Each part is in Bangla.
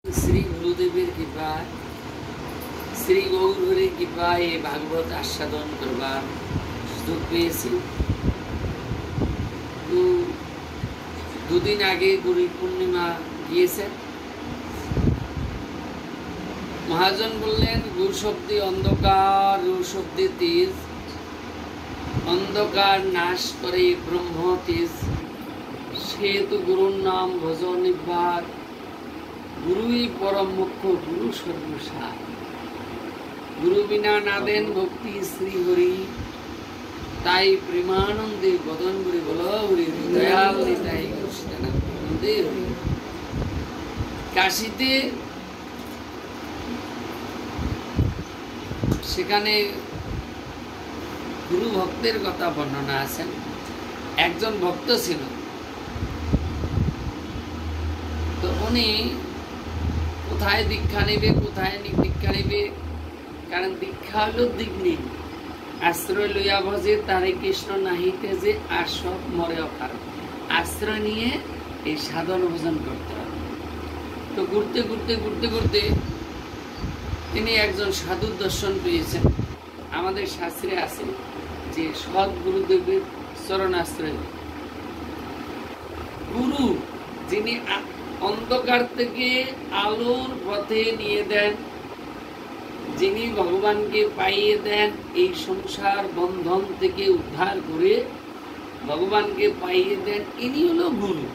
শ্রী গুরুদেবের কৃপায় শ্রী গৌরহরির কৃপায় এই ভাগবত আস্বাদন করবার সুযোগ পেয়েছি। তো দুদিন আগে গুরু পূর্ণিমা গিয়েছে। মহাজন বললেন, গুরু শব্দে অন্ধকার, গুরু শব্দে তেজ, অন্ধকার নাশ করে ব্রহ্ম তেজ, সেতু গুরুর নাম ভজ নির্ভার, গুরুই পরম মুখ্য, গুরু সর্বসার, গুরু বিনা না দেন ভক্তি শ্রী হরি, তাই প্রেমানন্দে বদন করে বল হরি দয়াল তাই আনন্দে হরি। কাশীতে সেখানে গুরু ভক্তের কথা বর্ণনা আছেন। একজন ভক্ত ছিল, তো উনি কোথায় দীক্ষা নেবে, কোথায় দীক্ষা নেবে, কারণ দীক্ষা হলো দিগ্নি, আশ্রয় লইয়া ভজে তারে কৃষ্ণ নাহিতে যে আসব মরে অকার, আশ্রয় নিয়ে এই সাধন ভোজন করতে হবে। তো ঘুরতে ঘুরতে ঘুরতে ঘুরতে তিনি একজন সাধুর দর্শন পেয়েছেন। আমাদের শাস্ত্রে আছে যে সৎ গুরুদেবের চরণাশ্রয়, গুরু যিনি অন্ধকার থেকে আলোর পথে নিয়ে দেন, যিনি ভগবানকে পাইয়ে দেন, এই সংসার বন্ধন থেকে উদ্ধার করে ভগবানকে পাইয়ে দেন, ইনি হলো গুরু।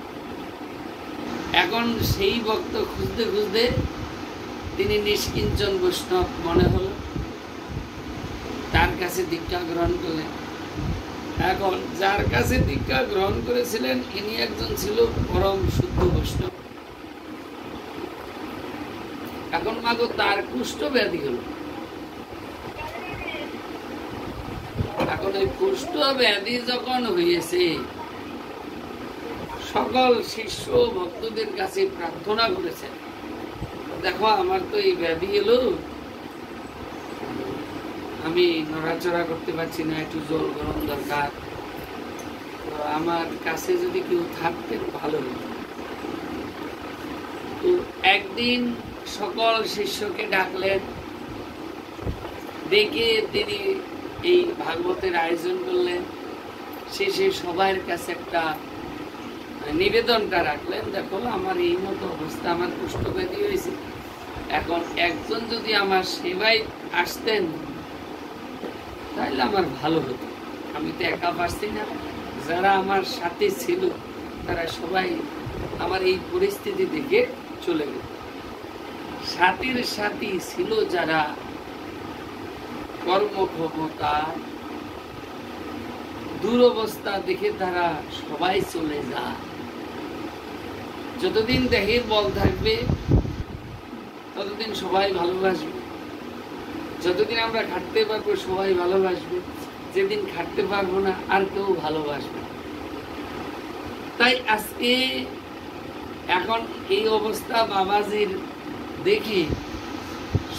এখন সেই ভক্ত খুঁজতে খুঁজতে তিনি নিষ্কিঞ্চন বৈষ্ণব মনে হল, তার কাছে দীক্ষা গ্রহণ করলেন। এখন যার কাছে দীক্ষা গ্রহণ করেছিলেন ইনি একজন ছিল পরম শুদ্ধ বৈষ্ণব। এখন মাগো তার কুষ্ঠ ব্যাধি হল। এখন এই কুষ্ঠ ব্যাধি যখন হয়েছে, সকল শিষ্য ভক্তদের কাছে প্রার্থনা করেছেন, দেখো আমার তো এই ব্যাধি এলো, আমি নড়াচড়া করতে পারছি না, একটু জল গরম দরকার, তো আমার কাছে যদি কেউ থাকতেন ভালো হতো। তো একদিন সকল শিষ্যকে ডাকলেন, ডেকে তিনি এই ভাগবতের আয়োজন করলেন। শেষে সবার কাছে একটা নিবেদনটা রাখলেন, দেখো আমার এই মতো অবস্থা, আমার কুষ্ঠব্যাধি হয়েছে, এখন একজন যদি আমার সেবায় আসতেন তাহলে আমার ভালো হতো। আমি তো একা পারছি না, যারা আমার সাথে ছিল তারা সবাই আমার এই পরিস্থিতি দেখে চলে গেল। সাথীর সাথী ছিল যারা কর্মক্ষমতা, দুরবস্থা দেখে তারা সবাই চলে যায়। যতদিন দেহের বল থাকবে ততদিন সবাই ভালোবাসবে, যতদিন আমরা খাটতে পারবো সবাই ভালোবাসবে, যেদিন খাটতে পারবো না আর কেউ ভালোবাসবে। তাই আজকে এখন এই অবস্থা বাবাজির দেখে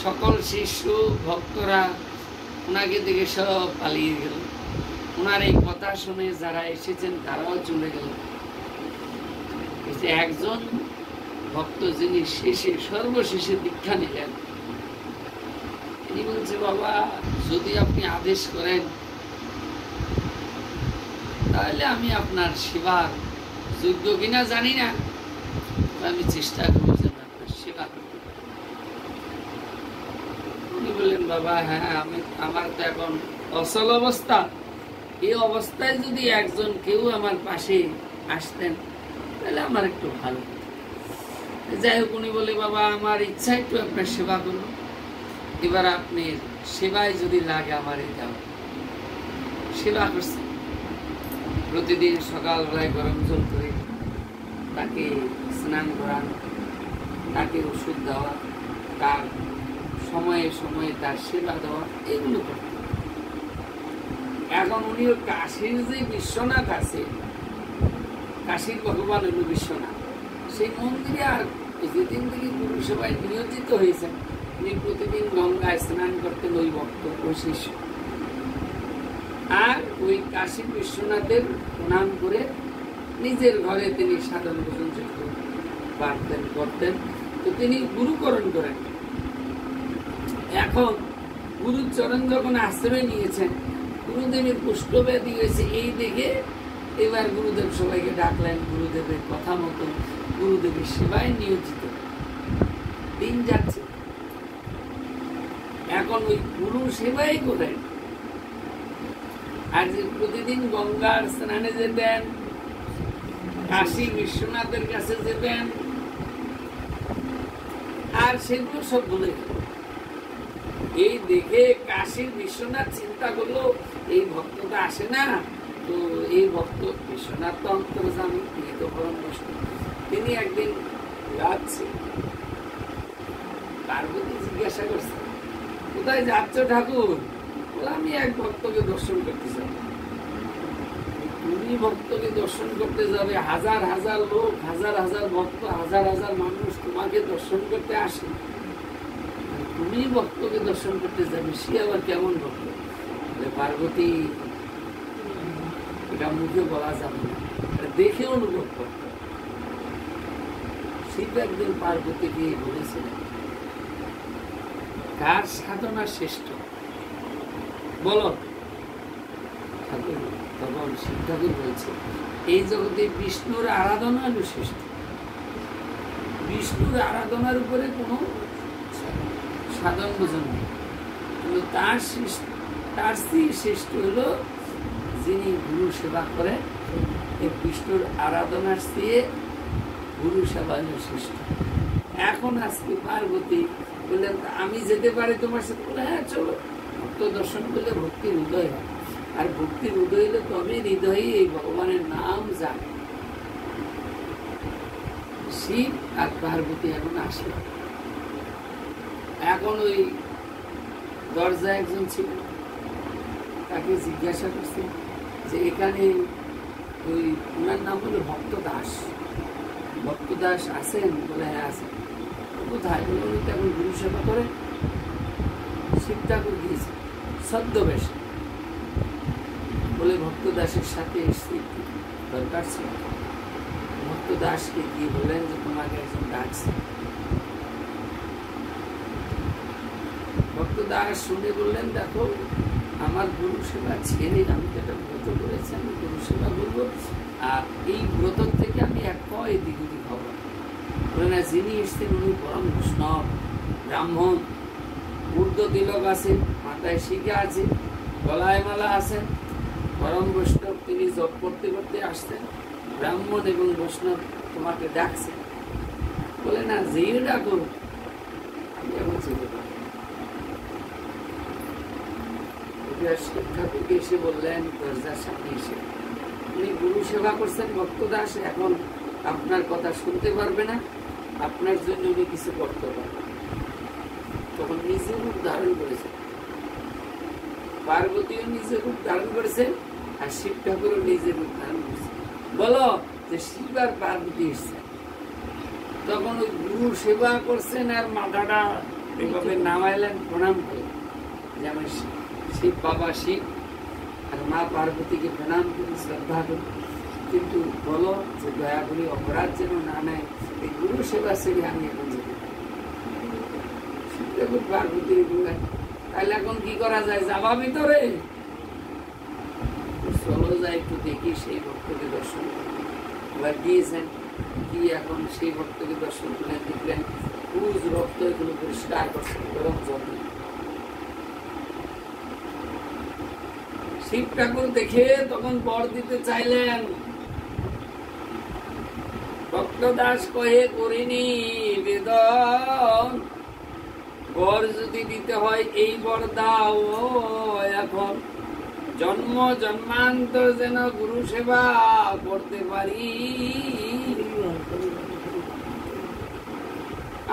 সকল শিষ্য ভক্তরা ওনাকে দেখে সব পালিয়ে গেল। ওনার এই কথা শুনে যারা এসেছেন তারাও চলে গেল। একজন ভক্ত যিনি শেষে সর্বশেষে দীক্ষা নিলেন, তিনি বলছে, বাবা যদি আপনি আদেশ করেন তাহলে আমি আপনার সেবার যোগ্য কিনা জানি না, আমি চেষ্টা করবো যেন আপনার সেবা করতে পারি। উনি বললেন, বাবা হ্যাঁ, আমার তো এখন অচল অবস্থা, এই অবস্থায় যদি একজন কেউ আমার পাশে আসতেন তাহলে আমার একটু ভালো হতো। যাই হোক, উনি বলে, বাবা আমার ইচ্ছা একটু আপনার সেবা করবো, এবার আপনি সেবায় যদি লাগে আমার যাও। সেবা করছে, প্রতিদিন সকালবেলায় গরম জল করে তাকে স্নান করানো, তাকে ওষুধ দেওয়া, তার সময়ে সময়ে তার সেবা দেওয়া, এগুলো করতে। এখন উনি কাশীর যে বিশ্বনাথ আছে, কাশীর ভগবান হল বিশ্বনাথ, সেই মন্দিরে আর যেদিন থেকে গুরু সেবায় নিয়োজিত হয়েছেন তিনি প্রতিদিন গঙ্গায় স্নান করতেন, ওই ভক্ত, ওই শিষ্য। আর ওই কাশী বিশ্বনাথের প্রণাম করে নিজের ঘরে তিনি সাধন ভোজন পারতেন করতেন। তো তিনি গুরুকরণ করেন। এখন গুরুর চরণ যখন আশ্রয় নিয়েছেন, গুরুদেবের কুষ্ঠব্যাধি হয়েছে এই দেখে এবার গুরুদেব সবাইকে ডাকলেন, গুরুদেবের কথা মতো গুরুদেবের সেবায় নিয়োজিত। দিন যাচ্ছে, এখন ওই গুরু সেবাই করেন। আর যে প্রতিদিন গঙ্গার স্নানে যেতেন, কাশী বিশ্বনাথের কাছে যেতেন, আর সেগুলো সব ভুলে গেল। এই দেখে কাশীর বিশ্বনাথ চিন্তা করলো এই ভক্তটা আসে না, তো এই ভক্ত বিশ্বনাথ তো অন্তর্যামী, তিনি তো পরম বৈষ্ণব। তিনি একদিন যাচ্ছে, পার্বতী জিজ্ঞাসা করছে, কোথায় যাচ্ছ ঠাকুর? বলে, আমি এক ভক্তকে দর্শন করতে যাব। তুমি ভক্তকে দর্শন করতে যাবে? হাজার হাজার লোক, হাজার হাজার ভক্ত, হাজার হাজার মানুষ তোমাকে দর্শন করতে আসে, তুমি ভক্তকে দর্শন করতে যাবে, সে আবার কেমন ভক্ত? পার্বতী, এটা মুখে বলা যাবে না, দেখে অনুভব করতে। শিব একদিন পার্বতীকে বলেছিলেন, কার সাধনা শ্রেষ্ঠ বলো? ঠাকুর তখন শিব ঠাকুর বলছে, এই জগতে বিষ্ণুর আরাধনা হলো শ্রেষ্ঠ। বিষ্ণুর আরাধনার উপরে কোনো সাধন বোঝন নেই, কিন্তু তার স্ত্রী শ্রেষ্ঠ হলো যিনি গুরু সেবা করেন। এই বিষ্ণুর আরাধনার স্ত্রী গুরু সেবা হলো শ্রেষ্ঠ। এখন আজকে পার্বতী বললেন, আমি যেতে পারি তোমার সাথে? বলে, হ্যাঁ চলো। ভক্ত দর্শন করলে ভক্তির উদয় হয়, আর ভক্তির উদয় হলে তবে হৃদয়ে এই ভগবানের নাম জানে। শিব আর পার্বতী এখন আসলো। এখন ওই দরজায় একজন ছিল, তাকে জিজ্ঞাসা করছে যে এখানে ওই ওনার নাম হলো ভক্ত দাস, ভক্ত দাস আছেন? বলে, হ্যাঁ আছেন। কোথায়? বলে, উনি তো এখন গুরু সেবা করেন। শিব ঠাকুর গিয়েছে ছদ্মবেশে। বলে, ভক্ত দাসের সাথে এসে দরকার ছিল। ভক্ত দাসকে গিয়ে বললেন যে তোমাকে একজন ডাকছে। ভক্ত দাস শুনে বললেন, দেখো আমার গুরু সেবা ছেড়ে আমি যেটা ব্রত করেছি, আমি গুরু সেবা করবো, আর এই ব্রত থেকে আমি এক পাও এদিক ওদিক হব না। বলে, না, যিনি এসছেন উনি পরম বৈষ্ণব, ব্রাহ্মণ, ঊর্ধ্ব তিলক আছে, মাথায় শিখা আছে, গলায় মালা আছেন, পরম বৈষ্ণব। তিনি জপ করতে করতে আসতেন, ব্রাহ্মণ এবং বৈষ্ণব তোমাকে ডাকছেন। বলে, না, যেই ডাকো আমি এখন যেতে পারি। শিব ঠাকুরকে এসে বললেন, দরজার সামনে এসে, উনি গুরু সেবা করছেন ভক্ত দাস, এখন আপনার কথা শুনতে পারবে না, আপনার জন্য উনি কিছু করতে পারবে। তখন নিজে রূপ ধারণ করেছেন, পার্বতীও নিজে রূপ ধারণ করেছেন, আর শিব ঠাকুরও নিজে রূপ ধারণ করেছেন। বলো যে শিব আর পার্বতী এসছেন, তখন ওই গুরু সেবা করছেন আর মাথাটা এভাবে নামাইলেন, প্রণাম করলেন যে আমি শিব বাবা শিব আর মা পার্বতীকে প্রণাম করি, শ্রদ্ধা করি, কিন্তু বলো যে দয়া করি অপরাধ যেন না নেয়, এই গুরু সেবা ছেড়ে আমি এখন যেতে পারি। পার্বতী বললেন, তাহলে এখন কি করা যায়? যাবা ভিতরে? চলো যাই, একটু দেখি সেই ভক্তকে দর্শন এবার দিয়েছেন। কি এখন সেই ভক্তকে দর্শন করলেন, দেখলেন পুরুষ রক্ত এগুলো পরিষ্কার করছেন গরম জল। শিব ঠাকুর দেখে তখন বর দিতে চাইলেন। ভক্তদাস কহে করিনি বেদন, বর যদি দিতে হয় এই বর দাও এখন, জন্ম জন্মান্তর যেন গুরু সেবা করতে পারি।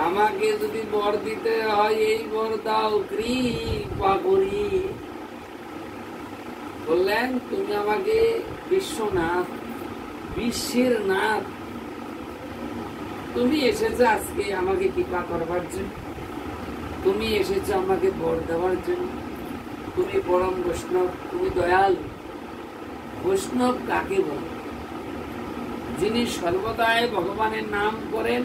আমাকে যদি বর দিতে হয় এই বর দাও, কৃপা করি। বললেন, তুমি আমাকে বিশ্বনাথ, বিশ্বের নাথ, তুমি এসেছো আজকে আমাকে কৃপা করবার জন্য, তুমি এসেছো আমাকে বর দেওয়ার জন্য। তুমি পরম বৈষ্ণব, তুমি দয়াল। বৈষ্ণব কাকে বলে? যিনি সর্বদাই ভগবানের নাম করেন,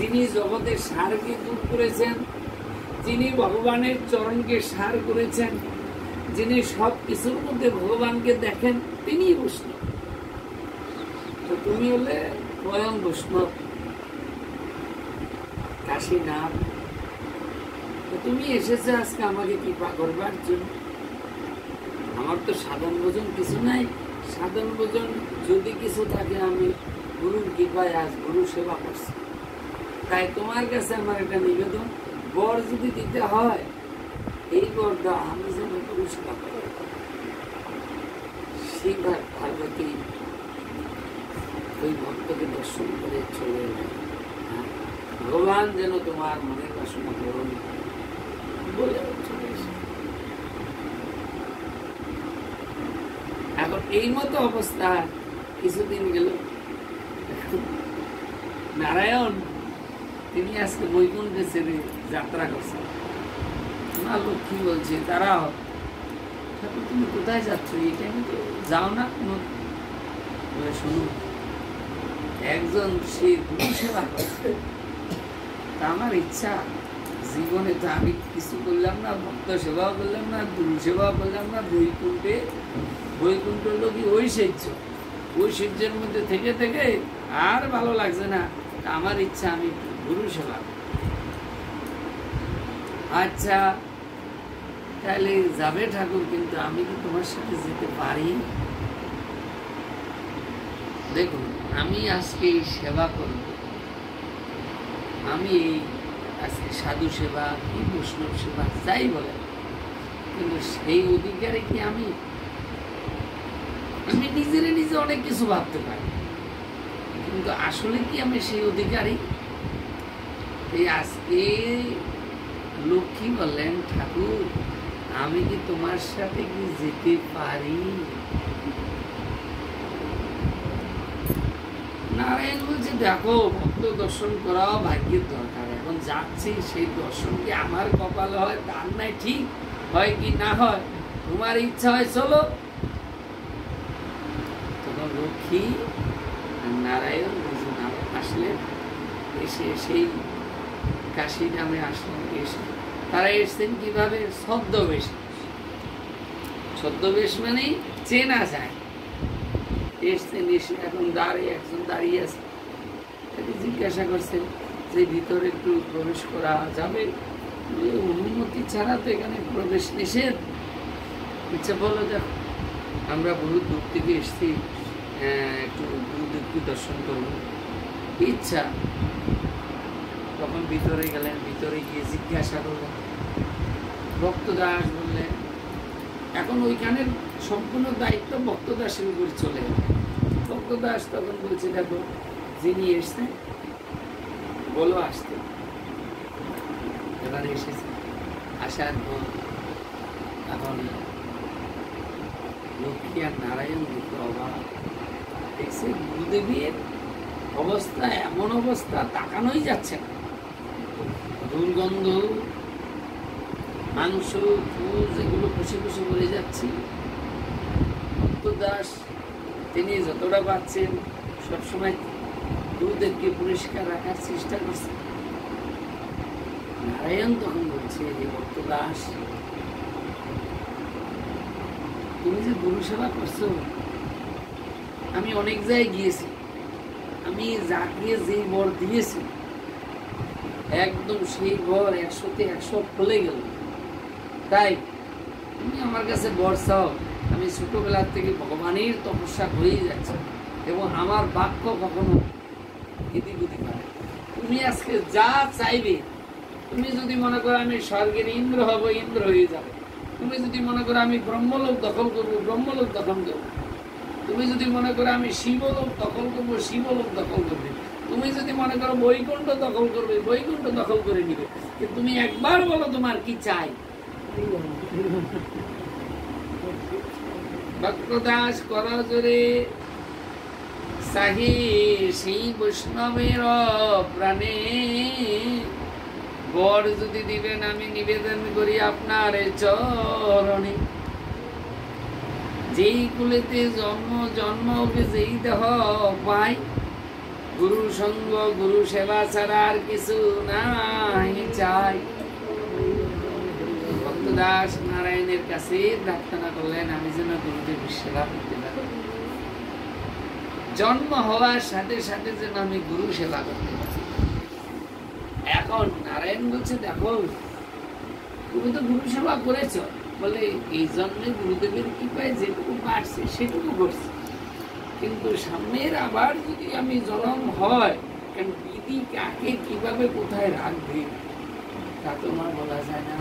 যিনি জগতের সারকে দূর করেছেন, যিনি ভগবানের চরণকে সার করেছেন, যিনি সব কিছুর মধ্যে ভগবানকে দেখেন, তিনি বৈষ্ণব। তো তুমি হলে স্বয়ং বৈষ্ণব, কাশীনাথ। তুমি এসেছো আজকে আমাকে কৃপা করবার জন্য। আমার তো সাধন ভোজন কিছু নাই। সাধন ভোজন যদি কিছু থাকে, আমি গুরুর কৃপায় আজ গুরু সেবা করছি। তাই তোমার কাছে আমার একটা নিবেদন, বর যদি দিতে হয় এই বর দাও, আমি যেন গুরু সেবা করি। শিব আর পার্বতী ওই ভক্তকে দর্শন করে চলে এলেন। ভগবান যেন তোমার মনের বাসনা পূরণ বলে চলে এসে। এখন এই মতো অবস্থা কিছুদিন গেল। নারায়ণ তিনি আজকে বৈকুণ্ঠে ছেড়ে যাত্রা করছেন। মা লক্ষ্মী বলছে, দাঁড়াও, তুমি কোথায় যাচ্ছ? এই টাইমে তো যাও না। বলে, শুনুন, একজন সে গুরু সেবা করছে, তা আমার ইচ্ছা, জীবনে তো আমি কিছু করলাম না, ভক্ত সেবাও করলাম না, গুরু সেবাও করলাম না। বৈকুণ্ঠ হলো কি ঐশ্বর্য, ঐশ্বর্যের মধ্যে থেকে থেকে আর ভালো লাগছে না। আমার ইচ্ছা আমি গুরু সেবা। আচ্ছা তাহলে যাবে ঠাকুর, কিন্তু আমি কি তোমার সাথে যেতে পারি? দেখুন, আমি আজকে সেবা করব, আমি আজকে সাধু সেবা কি বৈষ্ণব সেবা যাই বলে, কিন্তু সেই অধিকারে কি আমি নিজে অনেক কিছু ভাবতে পারি, কিন্তু আসলে কি আমি সেই অধিকারী? এই আজকে লক্ষ্মী বললেন, ঠাকুর আমি কি তোমার সাথে কি যেতে পারি? নারায়ণ বলছে, দেখো, ভক্ত দর্শন করাও ভাগ্যের দরকার। এখন যাচ্ছি, সেই দর্শন কি আমার কপালে হয় তার নাই ঠিক, হয় কি না হয়, তোমার ইচ্ছা হয় চলো। তখন লক্ষ্মী আর নারায়ণ দুজন আসলেন, এসে সেই কাশী গ্রামে আসলেন। এসে তারা এসছেন কিভাবে? ছদ্মবেশ। ছদ্মবেশ মানে চেনা যায়। এসছেন, এসে এখন একজন দাঁড়িয়ে আছে, তাকে জিজ্ঞাসা করছেন যে ভিতরে একটু প্রবেশ করা যাবে? অনুমতি ছাড়া তো এখানে প্রবেশ নিষেধ। ইচ্ছা বলো, দেখো আমরা বহু দূর থেকে এসছি, একটু গুরুদেবকে দর্শন করব, ইচ্ছা। তখন ভিতরে গেলেন, ভিতরে গিয়ে জিজ্ঞাসা করলেন। ভক্তদাস বললেন, এখন ওইখানের সম্পূর্ণ দায়িত্ব ভক্তদাসের উপর চলে গেল। ভক্তদাস তখন বলছে, দেখো যিনি এসছেন বলো আসতে। এবার এসেছে, আসার পর এখন লক্ষ্মী আর নারায়ণ দেখে অবাক, দেখছে গুরুদেবীর অবস্থা এমন অবস্থা, তাকানোই যাচ্ছে না। দুর্গন্ধ, মাংস, ফুল যেগুলো কষে কষে বলে যাচ্ছে। ভক্তদাস তিনি যতটা পাচ্ছেন সবসময় গুরুদেবকে পরিষ্কার রাখার চেষ্টা করছেন। নারায়ণ তখন বলছে, যে ভক্তদাস তুমি যে গুরু সেবা করছো, আমি অনেক জায়গায় গিয়েছি, আমি যাকে যে বর দিয়েছি একদম সেই বর 100-তে 100 ফলে গেল। তাই তুমি আমার কাছে বর চাও। আমি ছোটবেলার থেকে ভগবানের তপস্যা করেই যাচ্ছি এবং আমার বাক্য কখনো ইতিবুতি পারে। তুমি আজকে যা চাইবে, তুমি যদি মনে করো আমি স্বর্গের ইন্দ্র হব, ইন্দ্র হয়ে যাবে। তুমি যদি মনে করো আমি ব্রহ্মলোক দখল করবো, ব্রহ্মলোক দখল করবো। তুমি যদি মনে করো আমি শিবলোক দখল করবো, শিবলোক দখল করবে। তুমি যদি মনে করো বৈকুণ্ঠ দখল করবে, বৈকুণ্ঠ দখল করে নিবে। কিন্তু তুমি একবার বলো তোমার কি চাই। ভক্তদাস করা জোরে সাহি সেই বৈষ্ণবের প্রাণে, বর যদি দিবেন আমি নিবেদন করি আপনার চরণে। যেই কুলেতে জন্ম, জন্ম যেই দেহ পাই, গুরু সঙ্গ গুরু সেবা ছাড়া আর কিছু নাই চাই। ভক্তদাস নারায়ণের কাছে প্রার্থনা করলেন আমি যেন গুরুদেবের সেবা করতে পারি, জন্ম হওয়ার সাথে সাথে যেন আমি গুরু সেবা করতে পারি। এখন নারায়ণ বলছে দেখো তুমি তো গুরু সেবা করেছ, বলে এই জন্মে গুরুদেবের কৃপায় যেটুকু পারছে সেটুকু করছে, কিন্তু সামনের আবার যদি আমি জন্ম হয়, কারণ বিধি কাকে কিভাবে কোথায় রাখবে তা তো আমার বলা যায় না।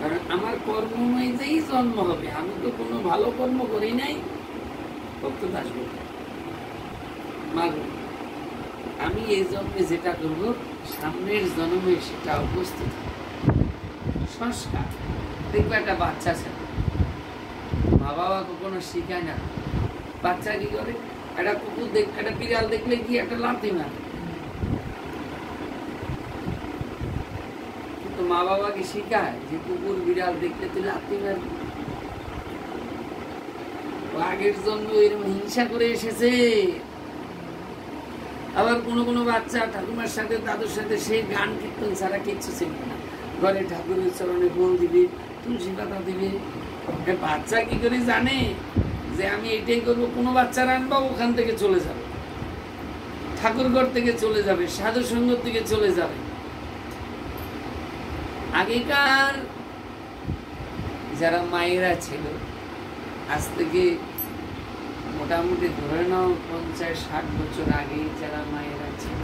কারণ আমার কর্মময় যেই জন্ম হবে, আমি তো কোনো ভালো কর্ম করি নাই। ভক্তদাস বলবে মা আমি এই জন্মে যেটা করব সামনের জন্মে সেটা উপস্থিত সংস্কার। দেখবে একটা বাচ্চা ছেলে, মা বাবা কখনো শিখায় না, বাচ্চা কি করে একটা কুকুর দেখ একটা বিড়াল দেখলে কি একটা লাথি মারে, কিন্তু মা বাবাকে শিখায় যে কুকুর বিড়াল দেখলে তুই লাথি মারবি। আগের জন্ম এরকম হিংসা করে এসেছে। আবার কোনো কোনো বাচ্চা ঠাকুমার সাথে দাদুর সাথে সেই গান কীর্তন ছাড়া কিচ্ছু চিনবে না, ঘরে ঠাকুরের চরণে ফুল দিবে, তুলসী পাতা দিবে। বাচ্চা কি করে জানে যে আমি এটাই করবো? কোনো বাচ্চারা আনবা ওখান থেকে চলে যাবে, ঠাকুর ঘর থেকে চলে যাবে, সাধু সঙ্গ থেকে চলে যাবে। আগেকার যারা মায়েরা ছিল, আজ থেকে মোটামুটি ধরে নাও 50-60 বছর আগে যারা মায়েরা ছিল,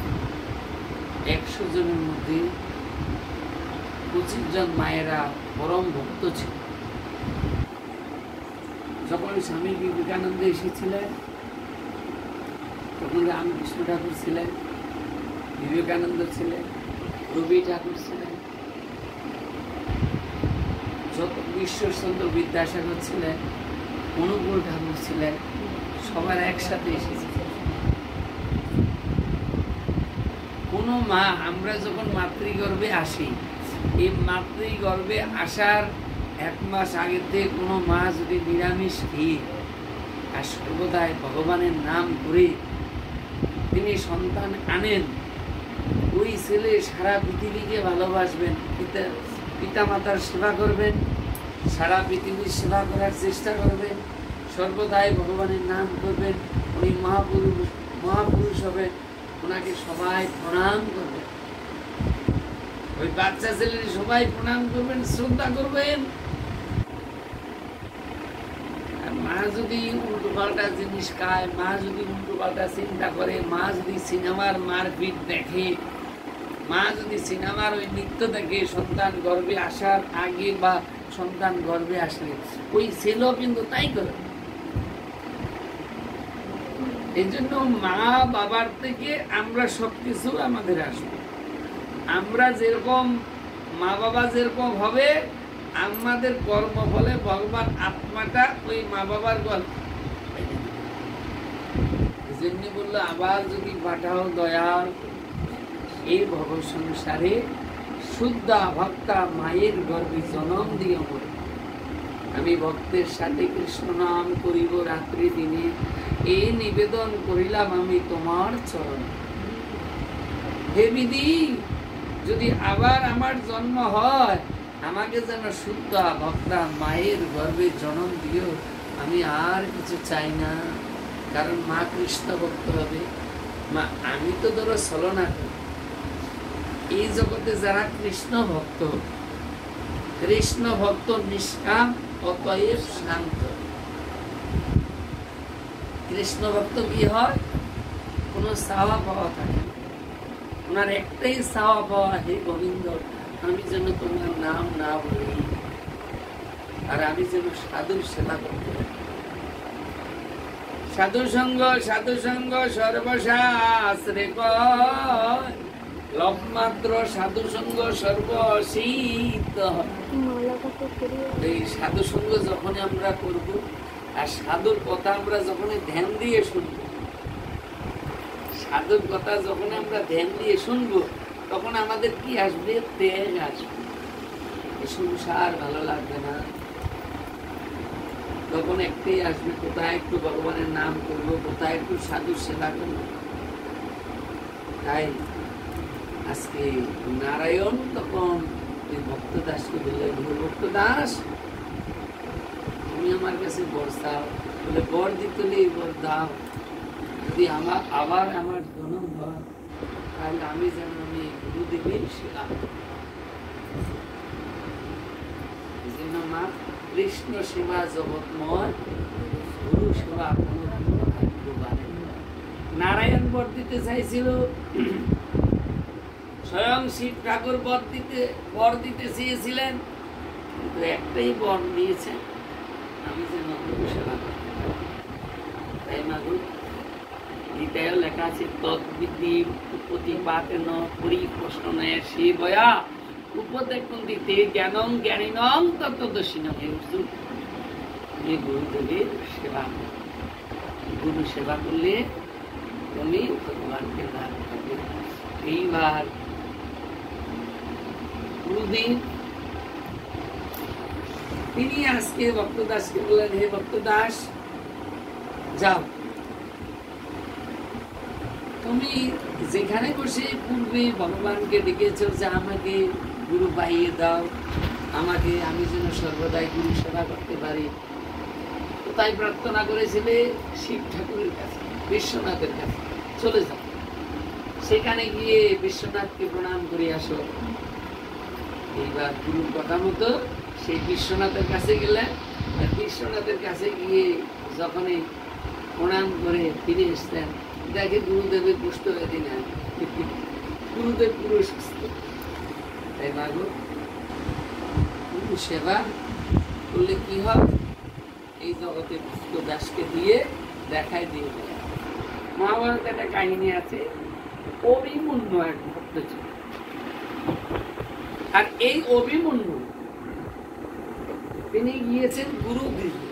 100 জনের মধ্যে 25 জন মায়েরা পরম ভক্ত ছিল। যখন স্বামী বিবেকানন্দ এসেছিলেন তখন রামকৃষ্ণ ঠাকুর ছিলেন, বিবেকানন্দ ছিলেন, রবি ঠাকুর ছিলেন, যত ঈশ্বরচন্দ্র বিদ্যাসাগর ছিলেন, অনুকূল ঠাকুর ছিলেন, সবার একসাথে এসেছে। কোন মা, আমরা যখন মাতৃগর্ভে আসি, এই মাতৃগর্ভে আসার 1 মাস আগে থেকে কোনো মা যদি নিরামিষ খেয়ে আর সর্বদাই ভগবানের নাম করে তিনি সন্তান আনেন, ওই ছেলে সারা পৃথিবীকে ভালোবাসবেন, পিতা মাতার সেবা করবেন, সারা পৃথিবীর সেবা করার চেষ্টা করবেন, সর্বদাই ভগবানের নাম করবেন, উনি মহাপুরুষ হবে, ওনাকে সবাই প্রণাম করবেন। ওই বাচ্চা ছেলের সবাই প্রণাম করবেন, শ্রদ্ধা করবেন। মা যদি উল্টো পাল্টা জিনিস খায়, মা যদি উল্টো পাল্টা চিন্তা করে, মা যদি সিনেমার মারপিট দেখে, মা যদি সিনেমার ওই নৃত্য দেখে সন্তান গর্ভে আসার আগে বা সন্তান গর্ভে আসলে, ওই ছেলেও কিন্তু তাই করে। এই জন্য মা বাবার থেকে আমরা সবকিছু আমাদের আসবে। আমরা যেরকম মা বাবা যেরকম হবে, আমাদের কর্ম ফলে ভগবান আত্মাটা ওই মা বাবার গল্প। এই জন্য বললো আবার যদি পাঠাও দয়াল এই ভব সংসারে, শুদ্ধা ভক্তা মায়ের গর্ভে জন্ম দিয়ে মরে, আমি ভক্তের সাথে কৃষ্ণ নাম করিব রাত্রি দিনে, এই নিবেদন করিলাম আমি তোমার চরণ। হে বিধি, যদি আবার আমার জন্ম হয়, আমাকে যেন শুদ্ধ ভক্তা মায়ের গর্ভে জন্ম দিও, আমি আর কিছু চাই না। কারণ মা কৃষ্ণ ভক্ত হবে। মা আমি তো ধরো ছলনা করি, এই জগতে যারা কৃষ্ণ ভক্ত নিষ্কাম অতএব শান্ত। কৃষ্ণ ভক্ত কি হয়? কোনো চাওয়া পাওয়া থাকে না, ওনার একটাই চাওয়া পাওয়া, হে গোবিন্দ আমি যেন তোমার নাম না বলি, আর আমি যেন সাধুর সেবা করতে পারি। সাধু সঙ্গ সর্বশাস্ত্রে কয়, লভমাত্র সাধু সঙ্গ সর্বসিদ্ধ। এই সাধু সঙ্গ যখন আমরা করব, আর সাধুর কথা আমরা যখন ধ্যান দিয়ে শুনবো, সাধুর কথা যখন আমরা ধ্যান দিয়ে শুনবো, তখন আমাদের কি আসবে? তেজ আসবে। এই সংসার ভালো লাগবে না। তখন একটাই আসবে, কোথায় একটু ভগবানের নাম করবো, কোথায় একটু সাধুর সেবা করবো। তাই আজকে নারায়ণ তখন ওই ভক্ত দাসকে বললেন, ভক্ত দাস তুমি আমার কাছে বর চাও, বলে বর দিতে বর দাও, যদি আবার আমার জন্ম হয় তাহলে আমি যেন আমি গুরুদেবের সেবা যেন আমার কৃষ্ণ সেবা জগৎময়, গুরু সেবা নারায়ণ বর দিতে চাইছিল, স্বয়ং শিব ঠাকুর বর দিতে চেয়েছিলেন, কিন্তু একটাই বর নিয়েছেন, আমি যেন গুরু সেবা করতে পারি। তাই মাগুর গীতায় লেখা আছে, তদ্বিধি প্রতিপাতেন পরিপ্রশ্নয়ে শিবয়া উপদেক্তি জ্ঞানং জ্ঞানিনং তত্ত্বদর্শিনং। হে অর্জুন, তুমি গুরুদেবের সেবা করো, গুরু সেবা করলে তুমি ভগবানকে লাভ করবে। এইবার গুরুদেব তিনি আজকে ভক্তদাসকে বললেন, হে ভক্তদাস যাও, তুমি যেখানে বসে পূর্বে ভগবানকে ডেকেছো যে আমাকে গুরু পাইয়ে দাও, আমাকে আমি যেন সর্বদাই গুরু সেবা করতে পারি, তাই প্রার্থনা করেছিলে শিব ঠাকুরের কাছে, বিশ্বনাথের কাছে চলে যাও, সেখানে গিয়ে বিশ্বনাথকে প্রণাম করে আসো। এইবার গুরুর কথা মতো সেই বিশ্বনাথের কাছে গেলেন, আর বিশ্বনাথের কাছে গিয়ে যখনই প্রণাম করে ফিরে এসছেন, দেখে গুরুদেবের পুষ্ট ব্যাধি নাই, গুরুদেব পুরো সুস্থ। তাই মাগো, গুরু সেবা করলে কি হয়, এই জগতে ভক্ত দাসকে দিয়ে দেখায় দিয়ে দেয়। মহাভারতে একটা কাহিনী আছে, অভিমন্যু এক ভক্ত ছিল, আর এই অভিমন্যু তিনি গিয়েছেন গুরু গৃহে।